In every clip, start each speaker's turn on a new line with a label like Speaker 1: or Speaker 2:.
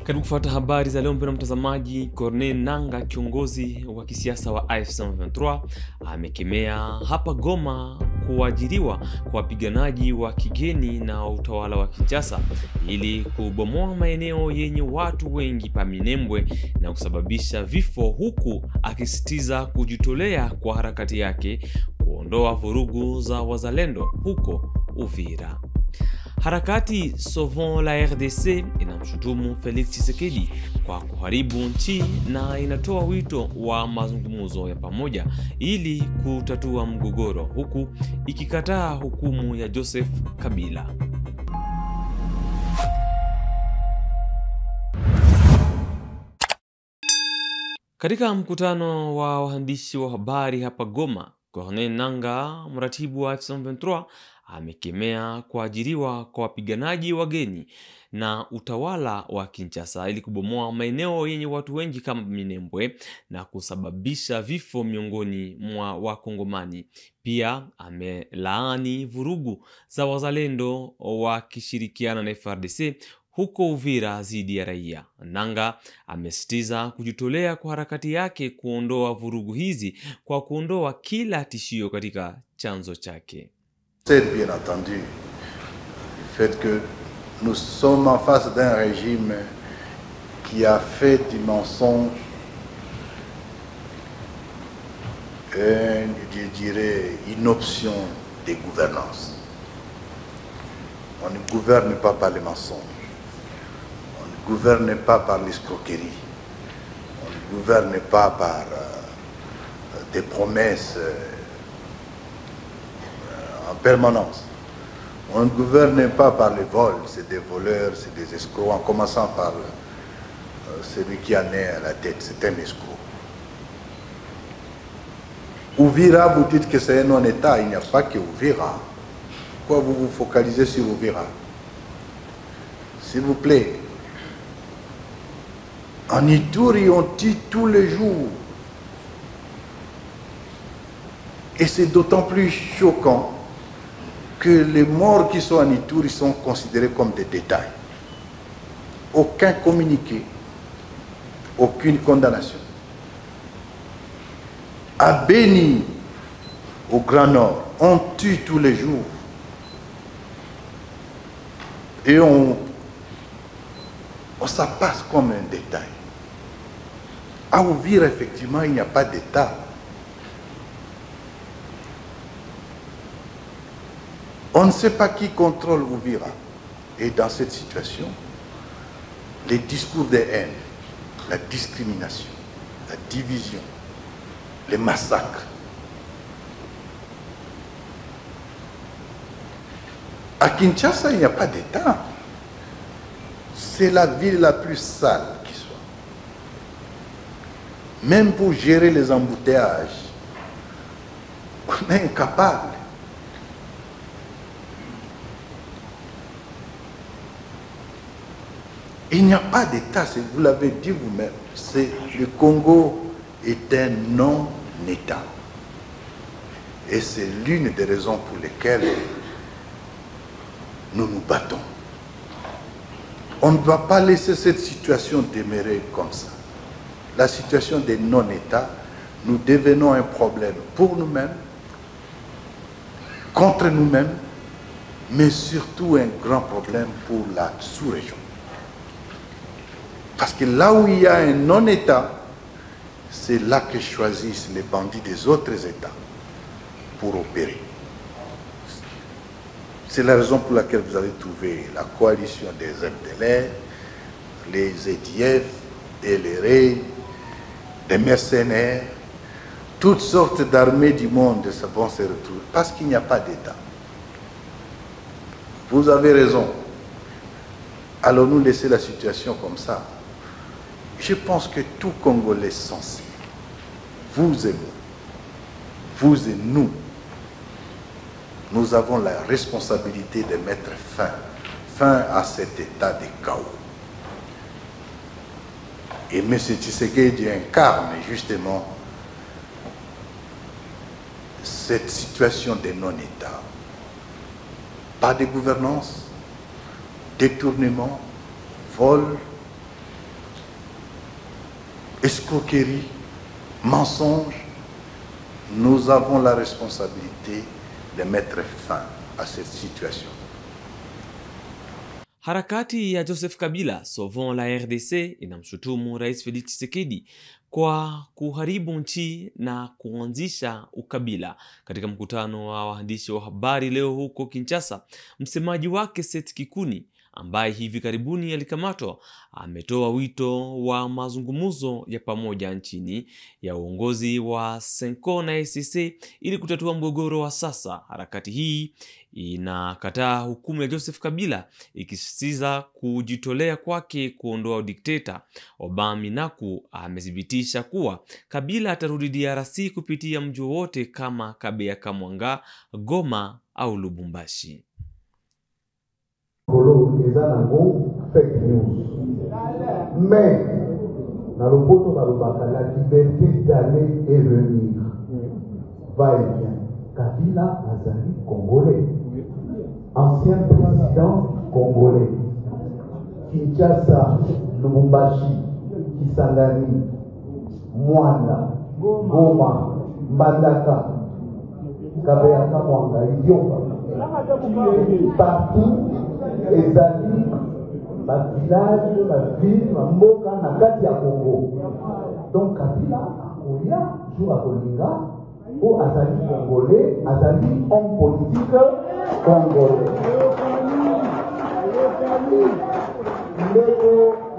Speaker 1: Karibu kufuata habari za leo mpendwa mtazamaji. Corneille Nangaa, kiongozi wa kisiasa wa AFC/M23, amekemea hapa Goma kuajiriwa kwa wapiganaji wa kigeni na utawala wa Kinshasa ili kubomoa maeneo yenye watu wengi pa Minembwe na kusababisha vifo, huku akisisitiza kujitolea kwa harakati yake kuondoa vurugu za wazalendo huko Uvira. Harakati Sauvons la RDC inamshutumu Felix Tshisekedi kwa kuharibu nchi na inatoa wito wa mazungumzo ya pamoja ili kutatua mgogoro, huku ikikataa hukumu ya Joseph Kabila. Katika mkutano wa waandishi wa habari hapa Goma, Corneille Nangaa, mratibu wa AFC/M23, amekemea kuajiriwa kwa wapiganaji wageni na utawala wa Kinshasa ili kubomoa maeneo yenye watu wengi kama Minembwe na kusababisha vifo miongoni mwa Wakongomani. Pia amelaani vurugu za wazalendo wakishirikiana na FARDC huko Uvira dhidi ya raia. Nangaa amesitiza kujitolea kwa harakati yake kuondoa vurugu hizi kwa kuondoa kila tishio katika chanzo chake.
Speaker 2: C'est bien entendu le fait que nous sommes en face d'un régime qui a fait du mensonge, je dirais, une option de gouvernance. On ne gouverne pas par les mensonges, on ne gouverne pas par l'escroquerie, on ne gouverne pas par des promesses en permanence. On ne gouverne pas par les vols, c'est des voleurs, c'est des escrocs, en commençant par celui qui en est à la tête, c'est un escroc. Uvira, vous dites que c'est un non-État, il n'y a pas que Uvira. Pourquoi vous vous focalisez sur Uvira? S'il vous plaît. En Ituri, on tue tous les jours. Et c'est d'autant plus choquant que les morts qui sont en Ituri sont considérés comme des détails. Aucun communiqué, aucune condamnation. À Beni, au Grand Nord, on tue tous les jours. Et ça passe comme un détail. À Uvira, effectivement, il n'y a pas d'État. On ne sait pas qui contrôle Uvira. Et dans cette situation, les discours de haine, la discrimination, la division, les massacres. À Kinshasa, il n'y a pas d'État. C'est la ville la plus sale qui soit. Même pour gérer les embouteillages, on est incapable. Il n'y a pas d'État, vous l'avez dit vous-même. Le Congo est un non-État. Et c'est l'une des raisons pour lesquelles nous nous battons. On ne doit pas laisser cette situation demeurer comme ça. La situation des non-États, nous devenons un problème pour nous-mêmes, contre nous-mêmes, mais surtout un grand problème pour la sous-région. Parce que là où il y a un non-État, c'est là que choisissent les bandits des autres États pour opérer. C'est la raison pour laquelle vous avez trouvé la coalition des FDLR, les EDF, des LRA, des mercenaires, toutes sortes d'armées du monde vont se retrouver parce qu'il n'y a pas d'État. Vous avez raison. Allons-nous laisser la situation comme ça? Je pense que tout Congolais sensé, vous et moi, vous et nous, nous avons la responsabilité de mettre fin à cet état de chaos. Et M. Tshisekedi incarne justement cette situation de non-État. Pas de gouvernance, détournement, vol, escroquerie, mensonge, nous avons la responsabilité de mettre fin à cette situation.
Speaker 1: Harakati ya Joseph Kabila, Sauvons la RDC, inamshutumu Rais Felix Tshisekedi kwa kuharibu nchi na kuanzisha ukabila. Katika mkutano wa waandishi wa habari leo huko Kinshasa, msemaji wake Seth Kikuni, ambaye hivi karibuni alikamatwa, ametoa wito wa mazungumzo ya pamoja nchini ya uongozi wa Senko na EAC ili kutatua mgogoro wa sasa. Harakati hii inakataa hukumu ya Joseph Kabila, ikisisitiza kujitolea kwake kuondoa udikteta. Obama Minaku amethibitisha kuwa Kabila atarudi DRC kupitia mji wote kama Kabeya, Kamwanga, Goma au Lubumbashi.
Speaker 3: Fake news. Mais, dans le poto la liberté d'aller et venir va et vient. Kabila Azali congolais, ancien président congolais. Kinshasa, Lubumbashi, Kisangani, Mwanda, Goma, Mbandaka, Kabeya, Kamwanga, Idiofa. Partout, Ezali, ma village, ma ville, ma mboka, na kati ya Congo. Donc Kabila akoya jour à Kolinga pour Azali congolais, Azali homme politique congolais.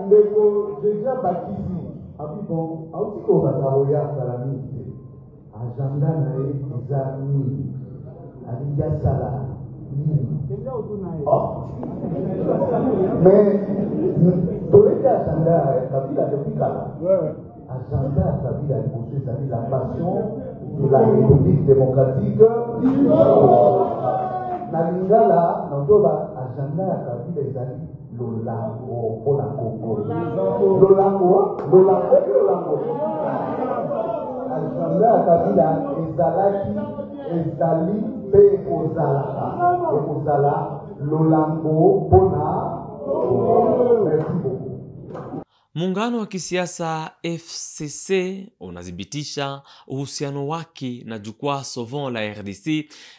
Speaker 3: Ndeko déjà Bakisi, abibon, autiko bataoya kalamite. Agenda na ezali Alidia Sala. Mais pour les agenda Kabila depuis là, agenda Kabila c'est la passion de la République démocratique du Congo. Na lingala ndoba agenda Kabila ezali lolango pour la Congo. Lolango. Agenda Kabila ezali pe ozala lolango pona. Merci beaucoup.
Speaker 1: Muungano wa kisiasa FCC unadhibitisha uhusiano wake na jukwaa Sauvons la RDC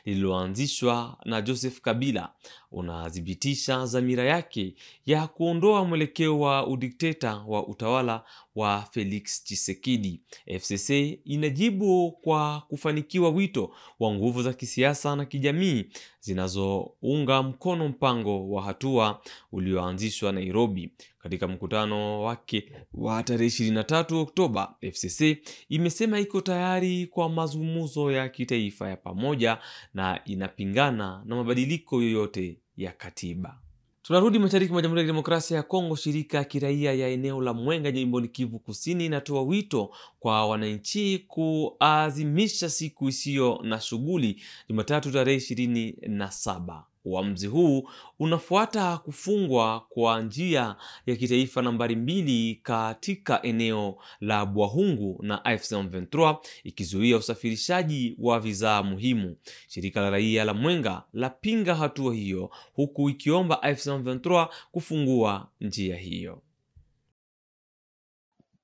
Speaker 1: lililoanzishwa na Joseph Kabila. Unadhibitisha dhamira yake ya kuondoa mwelekeo wa udikteta wa utawala wa Felix Tshisekedi. FCC inajibu kwa kufanikiwa wito wa nguvu za kisiasa na kijamii zinazounga mkono mpango wa hatua ulioanzishwa Nairobi. Katika mkutano wake wa tarehe 23 Oktoba, FCC imesema iko tayari kwa mazungumzo ya kitaifa ya pamoja na inapingana na mabadiliko yoyote ya katiba. Tunarudi mashariki mwa Jamhuri ya Demokrasia ya Kongo. Shirika ya kiraia ya eneo la Mwenga jimboni Kivu Kusini inatoa wito kwa wananchi kuadhimisha siku isiyo na shughuli Jumatatu tarehe 27. Uamuzi huu unafuata kufungwa kwa njia ya kitaifa nambari 2 katika eneo la Bwahungu na AFC M23, ikizuia usafirishaji wa bidhaa muhimu. Shirika la raia la Mwenga lapinga hatua hiyo, huku ikiomba AFC M23 kufungua njia hiyo.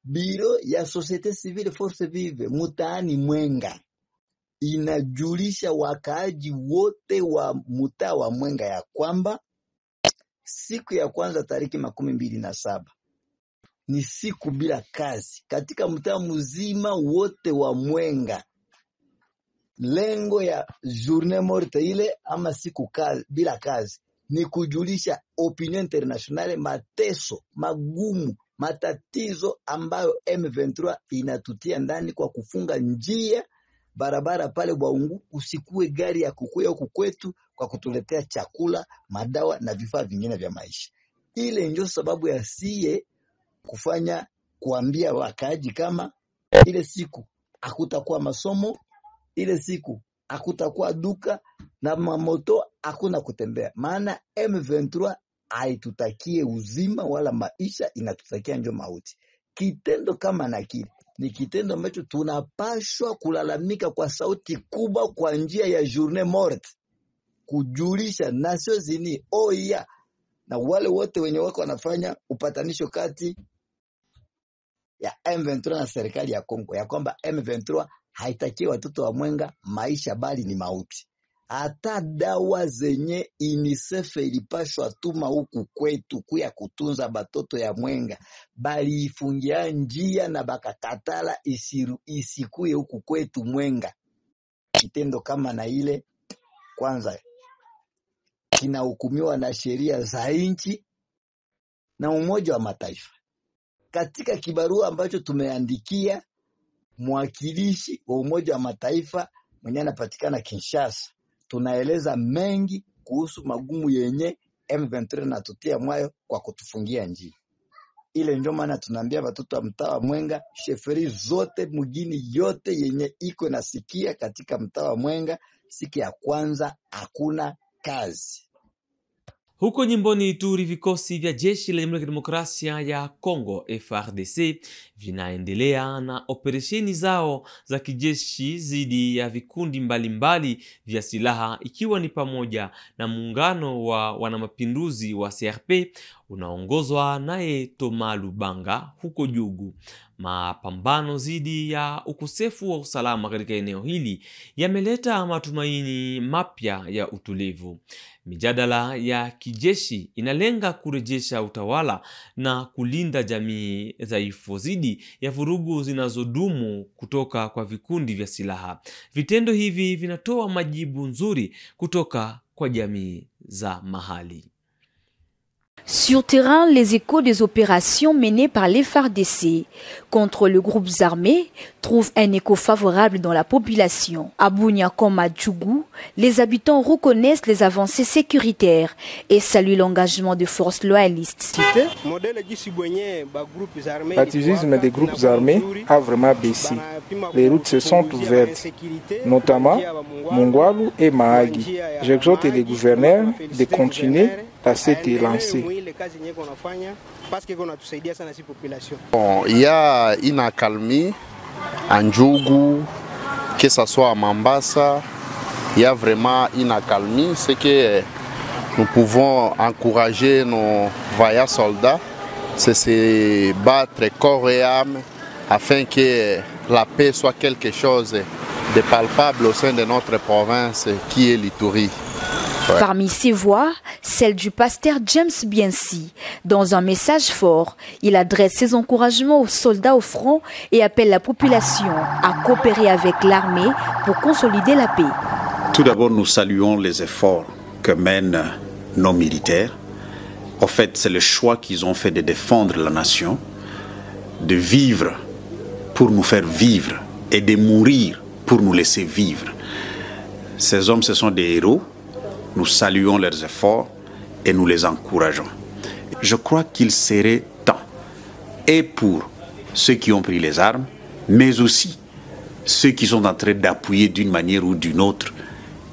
Speaker 4: Biro ya Societe Civile Force Vive mutaani Mwenga inajulisha wakaaji wote wa mtaa wa Mwenga ya kwamba siku ya kwanza tariki 27 ni siku bila kazi katika mtaa mzima wote wa Mwenga. Lengo ya journée morte ile ama siku kazi, bila kazi ni kujulisha opinion internationale mateso magumu, matatizo ambayo M23 inatutia ndani kwa kufunga njia barabara pale Bwaungu, usikue gari ya kukuya huku kwetu kwa kutuletea chakula, madawa na vifaa vingine vya maisha. Ile ndio sababu ya sie kufanya kuambia wakaaji kama ile siku hakutakuwa masomo, ile siku hakutakuwa duka na mamoto hakuna kutembea. Maana M23 haitutakie uzima wala maisha, inatutakia ndio mauti. Kitendo kama na kile ni kitendo ambacho tunapashwa kulalamika kwa sauti kubwa kwa njia ya journée morte, kujulisha Nations Unies, OIA na wale wote wenye wako wanafanya upatanisho kati ya M23 na serikali ya Kongo ya kwamba M23 haitakie watoto wa Mwenga maisha bali ni mauti. Hata dawa zenye UNICEF ilipashwa tuma huku kwetu kuya kutunza batoto ya Mwenga bali ifungia njia na bakakatala isikuye huku kwetu Mwenga. Kitendo kama na ile kwanza kinahukumiwa na sheria za nchi na Umoja wa Mataifa. Katika kibarua ambacho tumeandikia mwakilishi wa Umoja wa Mataifa mwenye anapatikana Kinshasa, tunaeleza mengi kuhusu magumu yenye M23 natutia mwayo kwa kutufungia njia. Ile ndio maana tunaambia watoto wa mtaa wa Mwenga, sheferi zote mugini yote yenye iko nasikia katika mtaa wa Mwenga, siku ya kwanza hakuna kazi.
Speaker 1: Huko jimboni Ituri, vikosi vya jeshi la Jamhuri ya Kidemokrasia ya Kongo FARDC vinaendelea na operesheni zao za kijeshi dhidi ya vikundi mbalimbali vya silaha, ikiwa ni pamoja na muungano wa wanamapinduzi wa CRP unaongozwa naye Thomas Lubanga huko Jugu. Mapambano dhidi ya ukosefu wa usalama katika eneo hili yameleta matumaini mapya ya utulivu. Mijadala ya kijeshi inalenga kurejesha utawala na kulinda jamii dhaifu dhidi ya vurugu zinazodumu kutoka kwa vikundi vya silaha. Vitendo hivi vinatoa majibu nzuri kutoka kwa jamii za mahali.
Speaker 5: Sur terrain, les échos des opérations menées par les FARDC contre les groupes armés trouvent un écho favorable dans la population. À Bunia comme à Djougou, les habitants reconnaissent les avancées sécuritaires et saluent l'engagement des forces loyalistes.
Speaker 6: L'activisme des groupes armés a vraiment baissé. Les routes se sont ouvertes, notamment Mongwalu et Mahagi. J'exhorte les gouverneurs de continuer à s'être lancés.
Speaker 7: Bon, il y a une accalmie à Ndjougou, que ce soit à Mambasa, il y a vraiment une accalmie. C'est que nous pouvons encourager nos vaillants soldats, c'est se battre corps et âme afin que la paix soit quelque chose de palpable au sein de notre province qui est l'Ituri. Ouais.
Speaker 5: Parmi ces voix, celle du pasteur James Biensi. Dans un message fort, il adresse ses encouragements aux soldats au front et appelle la population à coopérer avec l'armée pour consolider la paix.
Speaker 8: Tout d'abord, nous saluons les efforts que mènent nos militaires. En fait, c'est le choix qu'ils ont fait de défendre la nation, de vivre pour nous faire vivre et de mourir pour nous laisser vivre. Ces hommes, ce sont des héros. Nous saluons leurs efforts et nous les encourageons. Je crois qu'il serait temps, et pour ceux qui ont pris les armes, mais aussi ceux qui sont en train d'appuyer d'une manière ou d'une autre,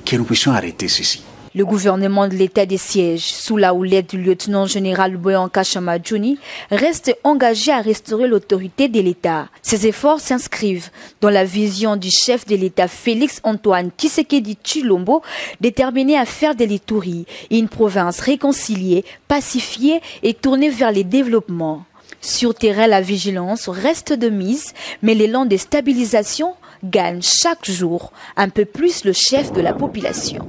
Speaker 8: que nous puissions arrêter ceci.
Speaker 5: Le gouvernement de l'état des sièges, sous la houlette du lieutenant-général Boyanka Chamadjouni, reste engagé à restaurer l'autorité de l'État. Ces efforts s'inscrivent dans la vision du chef de l'État Félix-Antoine Tshisekedi Tshilombo, déterminé à faire de l'Ituri une province réconciliée, pacifiée et tournée vers le développement. Sur terrain, la vigilance reste de mise, mais l'élan de stabilisation gagne chaque jour un peu plus le chef de la population.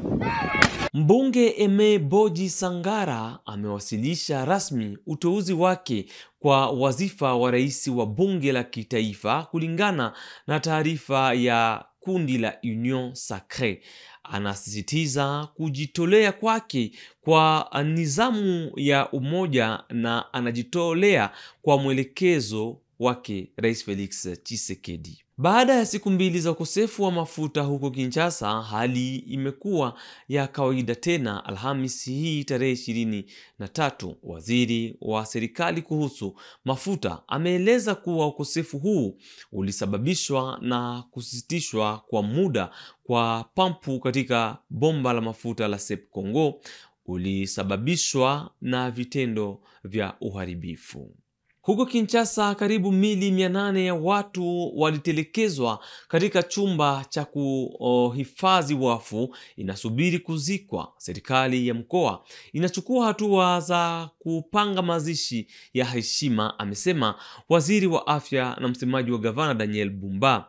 Speaker 1: Mbunge Aime Boji Sangara amewasilisha rasmi uteuzi wake kwa wazifa wa rais wa bunge la kitaifa kulingana na taarifa ya kundi la Union Sacrée. Anasisitiza kujitolea kwake kwa nizamu ya umoja na anajitolea kwa mwelekezo wake Rais Felix Tshisekedi. Baada ya siku mbili za ukosefu wa mafuta huko Kinshasa, hali imekuwa ya kawaida tena. Alhamisi hii tarehe 23, waziri wa serikali kuhusu mafuta ameeleza kuwa ukosefu huu ulisababishwa na kusitishwa kwa muda kwa pampu katika bomba la mafuta la SEP Congo, ulisababishwa na vitendo vya uharibifu. Huko Kinshasa, karibu mili 800 ya watu walitelekezwa katika chumba cha kuhifadhi wafu inasubiri kuzikwa. Serikali ya mkoa inachukua hatua za kupanga mazishi ya heshima, amesema waziri wa afya na msemaji wa gavana Daniel Bumba.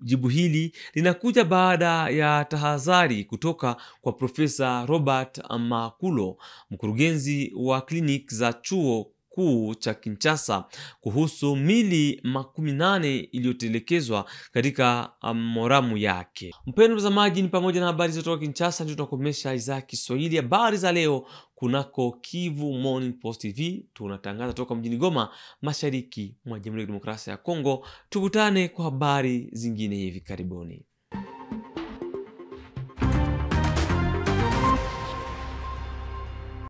Speaker 1: Jibu hili linakuja baada ya tahadhari kutoka kwa Profesa Robert Makulo, mkurugenzi wa kliniki za chuo kuu cha Kinshasa, kuhusu mili 18 iliyotelekezwa katika moramu yake. Mpendwa mtazamaji, ni pamoja na habari zote kutoka Kinshasa. Ndio tunakomesha idhaa ya Kiswahili habari za leo kunako Kivu Morning Post TV. Tunatangaza toka mjini Goma, mashariki mwa Jamhuri ya Demokrasia ya Kongo. Tukutane kwa habari zingine hivi karibuni.